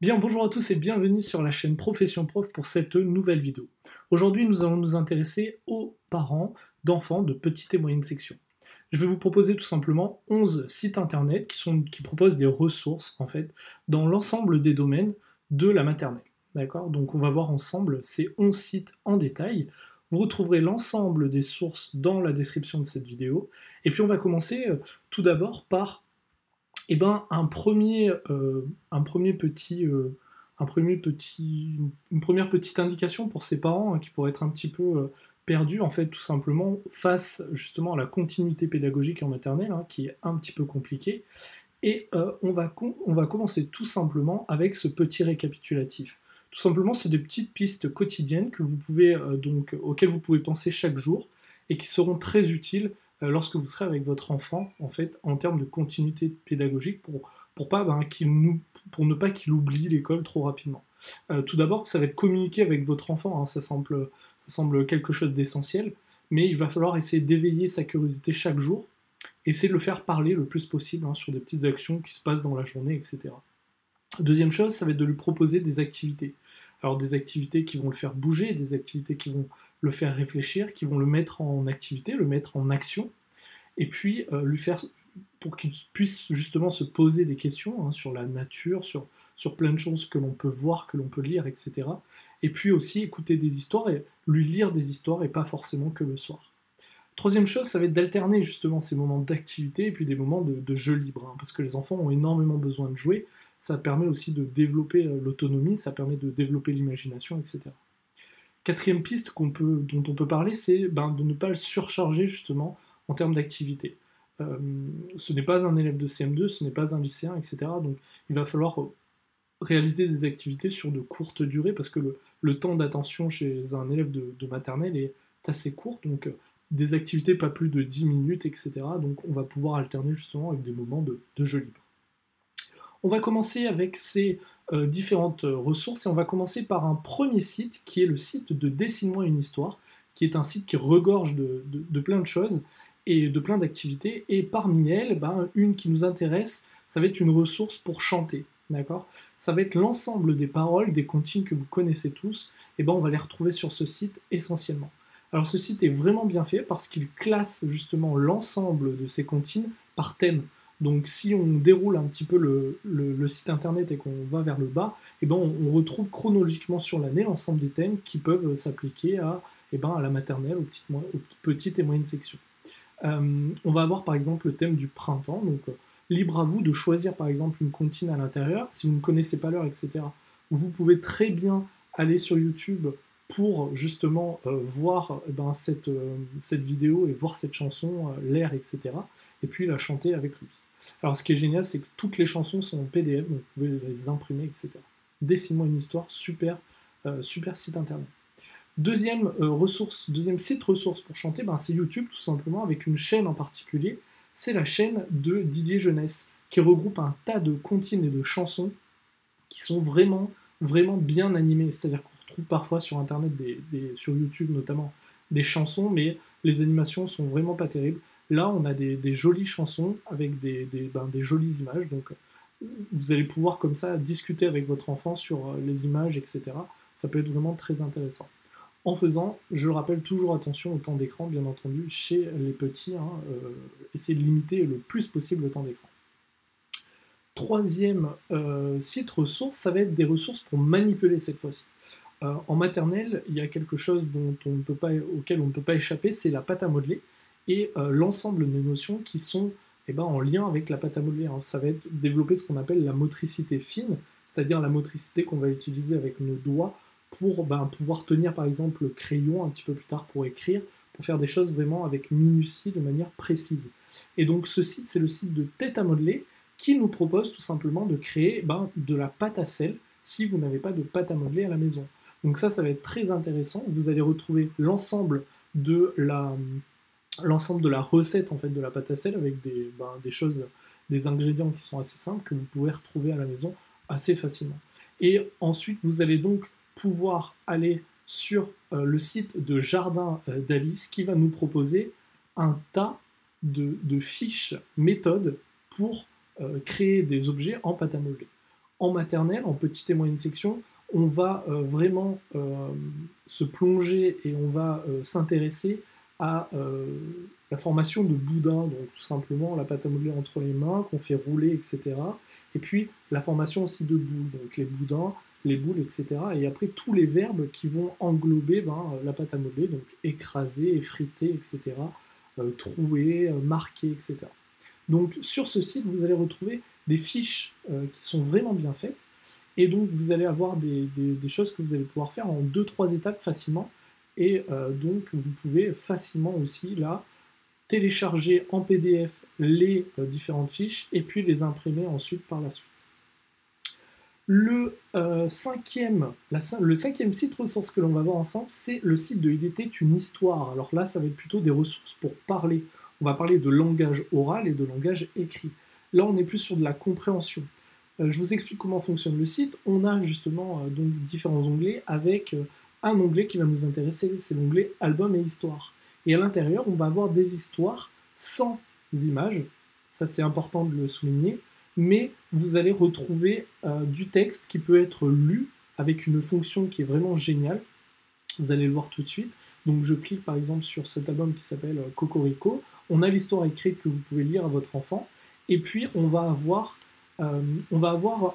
Bien, bonjour à tous et bienvenue sur la chaîne Profession Prof pour cette nouvelle vidéo. Aujourd'hui, nous allons nous intéresser aux parents d'enfants de petite et moyenne section. Je vais vous proposer tout simplement 11 sites internet qui proposent des ressources en fait dans l'ensemble des domaines de la maternelle. D'accord? Donc on va voir ensemble ces 11 sites en détail. Vous retrouverez l'ensemble des sources dans la description de cette vidéo. Et puis on va commencer tout d'abord par une première petite indication pour ces parents qui pourraient être un petit peu perdus, en fait, tout simplement, face justement à la continuité pédagogique en maternelle, qui est un petit peu compliquée. Et on va commencer tout simplement avec ce petit récapitulatif. Tout simplement, c'est des petites pistes quotidiennes que vous pouvez, auxquelles vous pouvez penser chaque jour et qui seront très utiles lorsque vous serez avec votre enfant, en fait, en termes de continuité pédagogique pour ne pas qu'il oublie l'école trop rapidement. Tout d'abord, ça va être communiquer avec votre enfant, ça semble quelque chose d'essentiel, mais il va falloir essayer d'éveiller sa curiosité chaque jour, essayer de le faire parler le plus possible sur des petites actions qui se passent dans la journée, etc. Deuxième chose, ça va être de lui proposer des activités. Alors des activités qui vont le faire bouger, des activités qui vont le faire réfléchir, qui vont le mettre en activité, le mettre en action, et puis lui faire, pour qu'il puisse justement se poser des questions sur la nature, sur plein de choses que l'on peut voir, que l'on peut lire, etc. Et puis aussi écouter des histoires et lui lire des histoires et pas forcément que le soir. Troisième chose, ça va être d'alterner justement ces moments d'activité et puis des moments de jeu libre, parce que les enfants ont énormément besoin de jouer, ça permet aussi de développer l'autonomie, ça permet de développer l'imagination, etc. Quatrième piste dont on peut parler, c'est de ne pas le surcharger justement en termes d'activité. Ce n'est pas un élève de CM2, ce n'est pas un lycéen, etc. Donc il va falloir réaliser des activités sur de courtes durées parce que le temps d'attention chez un élève de maternelle est assez court, donc des activités pas plus de 10 minutes, etc. Donc on va pouvoir alterner justement avec des moments de jeu libre. On va commencer avec ces différentes ressources et on va commencer par un premier site qui est le site de Dessine-moi une histoire, qui est un site qui regorge de plein de choses et de plein d'activités, et parmi elles, une qui nous intéresse, ça va être une ressource pour chanter, d'accord? Ça va être l'ensemble des paroles, des comptines que vous connaissez tous, et on va les retrouver sur ce site essentiellement. Alors ce site est vraiment bien fait parce qu'il classe justement l'ensemble de ces comptines par thème. Donc si on déroule un petit peu le site internet et qu'on va vers le bas, on retrouve chronologiquement sur l'année l'ensemble des thèmes qui peuvent s'appliquer à la maternelle, aux petites et moyennes sections. On va avoir par exemple le thème du printemps, donc libre à vous de choisir par exemple une comptine à l'intérieur, si vous ne connaissez pas l'heure, etc. Vous pouvez très bien aller sur YouTube pour justement voir cette vidéo et voir cette chanson, l'air, etc. Et puis la chanter avec lui. Alors ce qui est génial, c'est que toutes les chansons sont en PDF, donc vous pouvez les imprimer, etc. Dessine-moi une histoire, super site internet. Deuxième site ressource pour chanter, c'est YouTube tout simplement, avec une chaîne en particulier, c'est la chaîne de Didier Jeunesse, qui regroupe un tas de comptines et de chansons qui sont vraiment, vraiment bien animées, c'est-à-dire qu'on retrouve parfois sur internet, sur YouTube notamment, des chansons, mais les animations sont vraiment pas terribles. Là, on a des jolies chansons avec des jolies images, donc vous allez pouvoir comme ça discuter avec votre enfant sur les images, etc. Ça peut être vraiment très intéressant. En faisant, je rappelle, toujours attention au temps d'écran, bien entendu, chez les petits, essayez de limiter le plus possible le temps d'écran. Troisième site ressource, ça va être des ressources pour manipuler cette fois-ci. En maternelle, il y a quelque chose auquel on ne peut pas échapper, c'est la pâte à modeler et l'ensemble des notions qui sont en lien avec la pâte à modeler. Ça va être développer ce qu'on appelle la motricité fine, c'est-à-dire la motricité qu'on va utiliser avec nos doigts pour pouvoir tenir par exemple le crayon un petit peu plus tard pour écrire, pour faire des choses vraiment avec minutie, de manière précise. Et donc ce site, c'est le site de Tête à modeler, qui nous propose tout simplement de créer de la pâte à sel si vous n'avez pas de pâte à modeler à la maison. Donc ça va être très intéressant. Vous allez retrouver l'ensemble de la recette en fait de la pâte à sel avec des ingrédients qui sont assez simples que vous pouvez retrouver à la maison assez facilement. Et ensuite, vous allez donc pouvoir aller sur le site de Jardin d'Alice qui va nous proposer un tas de fiches méthodes pour créer des objets en pâte à modeler. en maternelle, en petite et moyenne section, on va vraiment se plonger et on va s'intéresser à la formation de boudins, donc tout simplement la pâte à modeler entre les mains, qu'on fait rouler, etc. Et puis la formation aussi de boules, donc les boudins, les boules, etc. Et après tous les verbes qui vont englober la pâte à modeler, donc écraser, effriter, etc. Trouer, marquer, etc. Donc sur ce site, vous allez retrouver des fiches qui sont vraiment bien faites, et donc vous allez avoir des choses que vous allez pouvoir faire en 2-3 étapes facilement, et donc vous pouvez facilement aussi là télécharger en PDF les différentes fiches et puis les imprimer ensuite par la suite. Le cinquième site ressource que l'on va voir ensemble, c'est le site de Il était une histoire. Alors là, ça va être plutôt des ressources pour parler. On va parler de langage oral et de langage écrit. Là, on est plus sur de la compréhension. Je vous explique comment fonctionne le site. On a justement donc différents onglets avec un onglet qui va nous intéresser, c'est l'onglet Album et Histoire. Et à l'intérieur, on va avoir des histoires sans images. Ça, c'est important de le souligner. Mais vous allez retrouver du texte qui peut être lu avec une fonction qui est vraiment géniale. Vous allez le voir tout de suite. Donc je clique par exemple sur cet album qui s'appelle Cocorico. On a l'histoire écrite que vous pouvez lire à votre enfant. Et puis on va avoir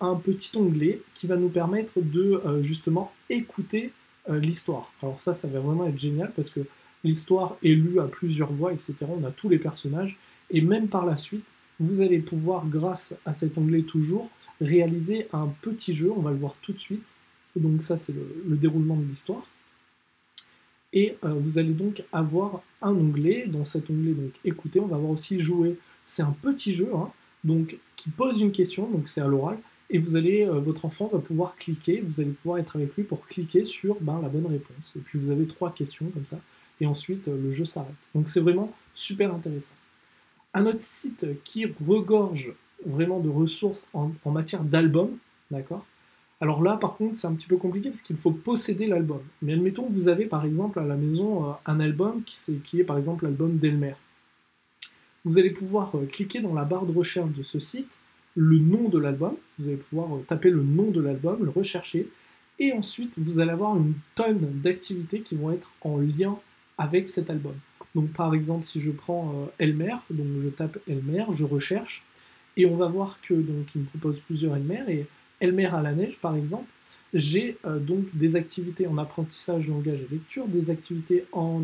un petit onglet qui va nous permettre de justement écouter l'histoire. Alors ça va vraiment être génial parce que l'histoire est lue à plusieurs voix, etc. On a tous les personnages. Et même par la suite, vous allez pouvoir, grâce à cet onglet toujours, réaliser un petit jeu, on va le voir tout de suite. Donc ça, c'est le déroulement de l'histoire. Et vous allez donc avoir un onglet, dans cet onglet, donc écoutez, on va avoir aussi jouer. C'est un petit jeu, donc, qui pose une question, donc c'est à l'oral, et votre enfant va pouvoir cliquer, vous allez pouvoir être avec lui pour cliquer sur la bonne réponse. Et puis vous avez 3 questions comme ça, et ensuite le jeu s'arrête. Donc c'est vraiment super intéressant. Un autre site qui regorge vraiment de ressources en matière d'album, d'accord. Alors là, par contre, c'est un petit peu compliqué parce qu'il faut posséder l'album. Mais admettons que vous avez par exemple à la maison un album qui est par exemple l'album d'Elmer. Vous allez pouvoir cliquer dans la barre de recherche de ce site, le nom de l'album, vous allez pouvoir taper le nom de l'album, le rechercher, et ensuite vous allez avoir une tonne d'activités qui vont être en lien avec cet album. Donc par exemple, si je prends Elmer, donc je tape Elmer, je recherche, et on va voir que donc il me propose plusieurs Elmer, et Elmer à la neige par exemple, j'ai donc des activités en apprentissage langage et lecture, des activités en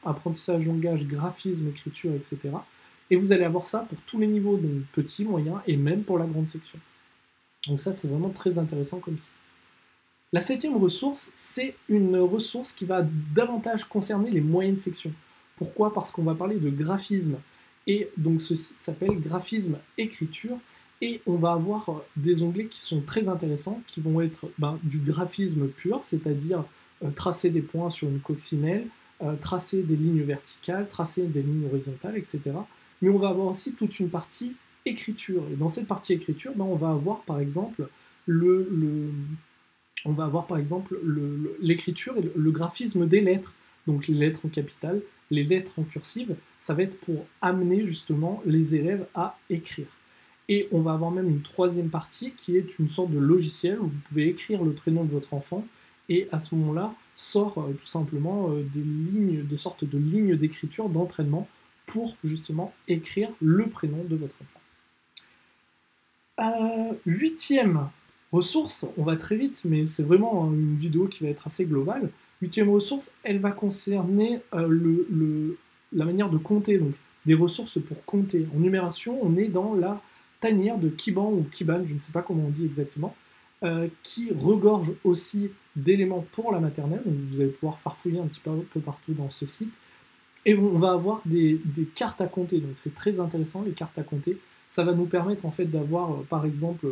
apprentissage langage, graphisme, écriture, etc. Et vous allez avoir ça pour tous les niveaux, donc petit, moyen, et même pour la grande section. Donc ça, c'est vraiment très intéressant comme site. La 7e ressource, c'est une ressource qui va davantage concerner les moyennes sections. Pourquoi ? Parce qu'on va parler de graphisme. Et donc ce site s'appelle Graphisme Écriture. Et on va avoir des onglets qui sont très intéressants, qui vont être du graphisme pur, c'est-à-dire tracer des points sur une coccinelle, tracer des lignes verticales, tracer des lignes horizontales, etc. Mais on va avoir aussi toute une partie écriture. Et dans cette partie écriture, on va avoir par exemple l'écriture et le graphisme des lettres. Donc les lettres en capitale, les lettres en cursive, ça va être pour amener justement les élèves à écrire. Et on va avoir même une 3e partie qui est une sorte de logiciel où vous pouvez écrire le prénom de votre enfant et à ce moment-là sort tout simplement des sortes de lignes d'écriture, d'entraînement pour justement écrire le prénom de votre enfant. 8e ressource, on va très vite, mais c'est vraiment une vidéo qui va être assez globale. 8e ressource, elle va concerner la manière de compter, donc des ressources pour compter. En numération, on est dans la tanière de Kiban ou Kiban, je ne sais pas comment on dit exactement, qui regorge aussi d'éléments pour la maternelle, donc vous allez pouvoir farfouiller un petit peu partout dans ce site. Et on va avoir des cartes à compter, donc c'est très intéressant les cartes à compter. Ça va nous permettre en fait d'avoir, par exemple,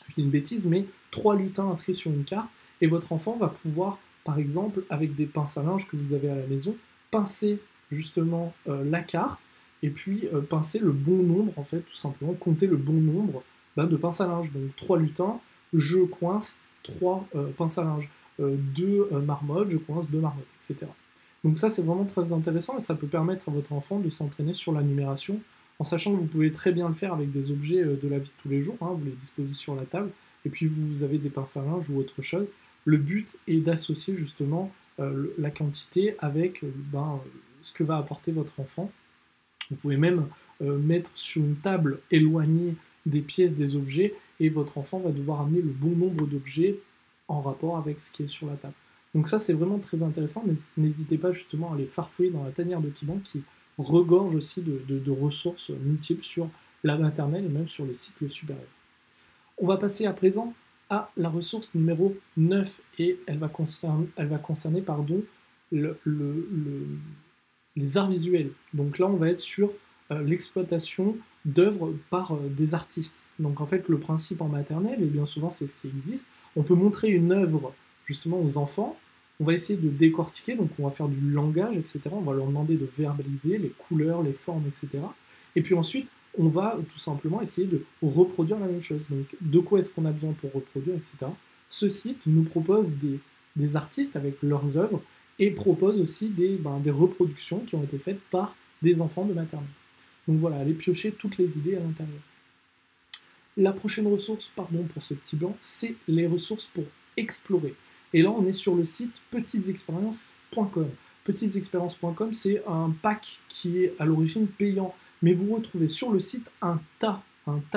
je dis une bêtise, mais 3 lutins inscrits sur une carte, et votre enfant va pouvoir, par exemple, avec des pinces à linge que vous avez à la maison, pincer justement la carte, et puis pincer le bon nombre, en fait, tout simplement, compter le bon nombre de pinces à linge. Donc 3 lutins, je coince 3 pinces à linge, 2 marmottes, je coince 2 marmottes, etc. Donc ça, c'est vraiment très intéressant, et ça peut permettre à votre enfant de s'entraîner sur la numération, en sachant que vous pouvez très bien le faire avec des objets de la vie de tous les jours, vous les disposez sur la table, et puis vous avez des pinces à linge ou autre chose. Le but est d'associer justement la quantité avec ce que va apporter votre enfant. Vous pouvez même mettre sur une table éloignée des pièces, des objets, et votre enfant va devoir amener le bon nombre d'objets en rapport avec ce qui est sur la table. Donc ça, c'est vraiment très intéressant. N'hésitez pas justement à aller farfouiller dans la tanière de Kiban qui regorge aussi de ressources multiples sur la maternelle et même sur les cycles supérieurs. On va passer à présent à la ressource numéro 9 et elle va concerner les arts visuels. Donc là, on va être sur l'exploitation d'œuvres par des artistes. Donc en fait, le principe en maternelle, et bien souvent c'est ce qui existe, on peut montrer une œuvre justement aux enfants, on va essayer de décortiquer, donc on va faire du langage, etc. On va leur demander de verbaliser les couleurs, les formes, etc. Et puis ensuite, on va tout simplement essayer de reproduire la même chose. Donc de quoi est-ce qu'on a besoin pour reproduire, etc. Ce site nous propose des artistes avec leurs œuvres et propose aussi des reproductions qui ont été faites par des enfants de maternelle. Donc voilà, allez piocher toutes les idées à l'intérieur. La prochaine ressource, pour ce petit blanc, c'est les ressources pour explorer. Et là, on est sur le site petitesexpériences.com. Petitesexpériences.com, c'est un pack qui est à l'origine payant, mais vous retrouvez sur le site un tas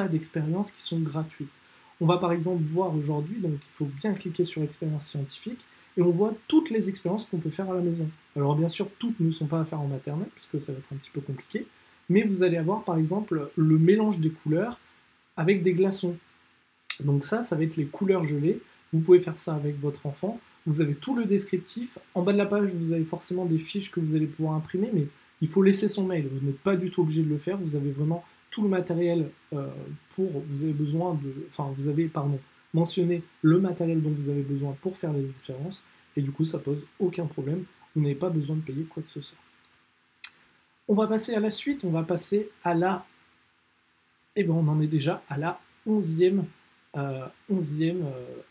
d'expériences qui sont gratuites. On va par exemple voir aujourd'hui, donc il faut bien cliquer sur expériences scientifiques, et on voit toutes les expériences qu'on peut faire à la maison. Alors bien sûr, toutes ne sont pas à faire en maternelle, puisque ça va être un petit peu compliqué, mais vous allez avoir par exemple le mélange des couleurs avec des glaçons. Donc ça va être les couleurs gelées. Vous pouvez faire ça avec votre enfant. Vous avez tout le descriptif. En bas de la page, vous avez forcément des fiches que vous allez pouvoir imprimer, mais il faut laisser son mail. Vous n'êtes pas du tout obligé de le faire. Vous avez vraiment tout le matériel vous avez mentionné le matériel dont vous avez besoin pour faire les expériences, et du coup, ça pose aucun problème. Vous n'avez pas besoin de payer quoi que ce soit. On va passer à la suite. On va passer à la... on en est déjà à la 11e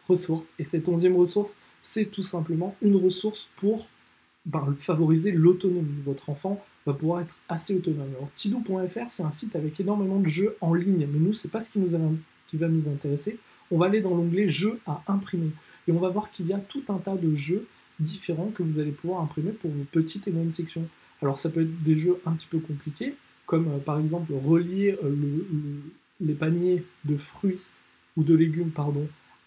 ressource. Et cette 11e ressource, c'est tout simplement une ressource pour favoriser l'autonomie. Votre enfant va pouvoir être assez autonome. Alors tidou.fr, c'est un site avec énormément de jeux en ligne, mais nous, c'est pas ce qui va nous intéresser. On va aller dans l'onglet jeux à imprimer. Et on va voir qu'il y a tout un tas de jeux différents que vous allez pouvoir imprimer pour vos petites et moyennes sections. Alors ça peut être des jeux un petit peu compliqués, comme par exemple relier les paniers de fruits ou de légumes,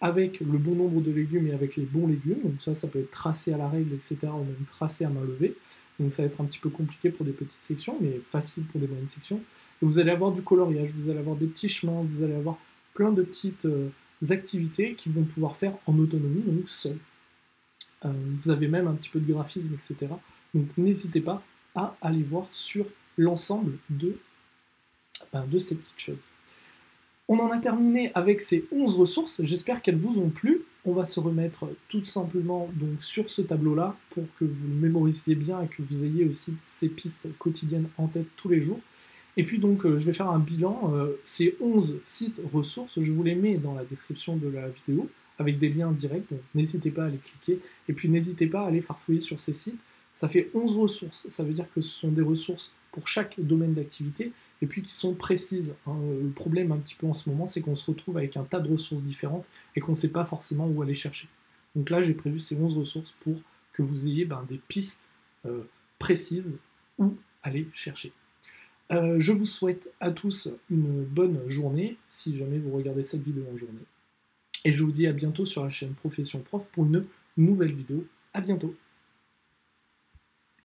avec le bon nombre de légumes et avec les bons légumes. Donc ça peut être tracé à la règle, etc. ou même tracé à main levée. Donc ça va être un petit peu compliqué pour des petites sections, mais facile pour des moyennes sections. Et vous allez avoir du coloriage, vous allez avoir des petits chemins, vous allez avoir plein de petites activités qu'ils vont pouvoir faire en autonomie, donc seuls. Vous avez même un petit peu de graphisme, etc. Donc n'hésitez pas à aller voir sur l'ensemble de ces petites choses. On en a terminé avec ces 11 ressources, j'espère qu'elles vous ont plu. On va se remettre tout simplement donc sur ce tableau-là pour que vous le mémorisiez bien et que vous ayez aussi ces pistes quotidiennes en tête tous les jours. Et puis donc je vais faire un bilan, ces 11 sites ressources, je vous les mets dans la description de la vidéo avec des liens directs, donc n'hésitez pas à les cliquer. Et puis n'hésitez pas à aller farfouiller sur ces sites, ça fait 11 ressources, ça veut dire que ce sont des ressources pour chaque domaine d'activité, et puis qui sont précises. Le problème un petit peu en ce moment, c'est qu'on se retrouve avec un tas de ressources différentes et qu'on ne sait pas forcément où aller chercher. Donc là, j'ai prévu ces 11 ressources pour que vous ayez des pistes précises où aller chercher. Je vous souhaite à tous une bonne journée, si jamais vous regardez cette vidéo en journée. Et je vous dis à bientôt sur la chaîne Profession Prof pour une nouvelle vidéo. À bientôt.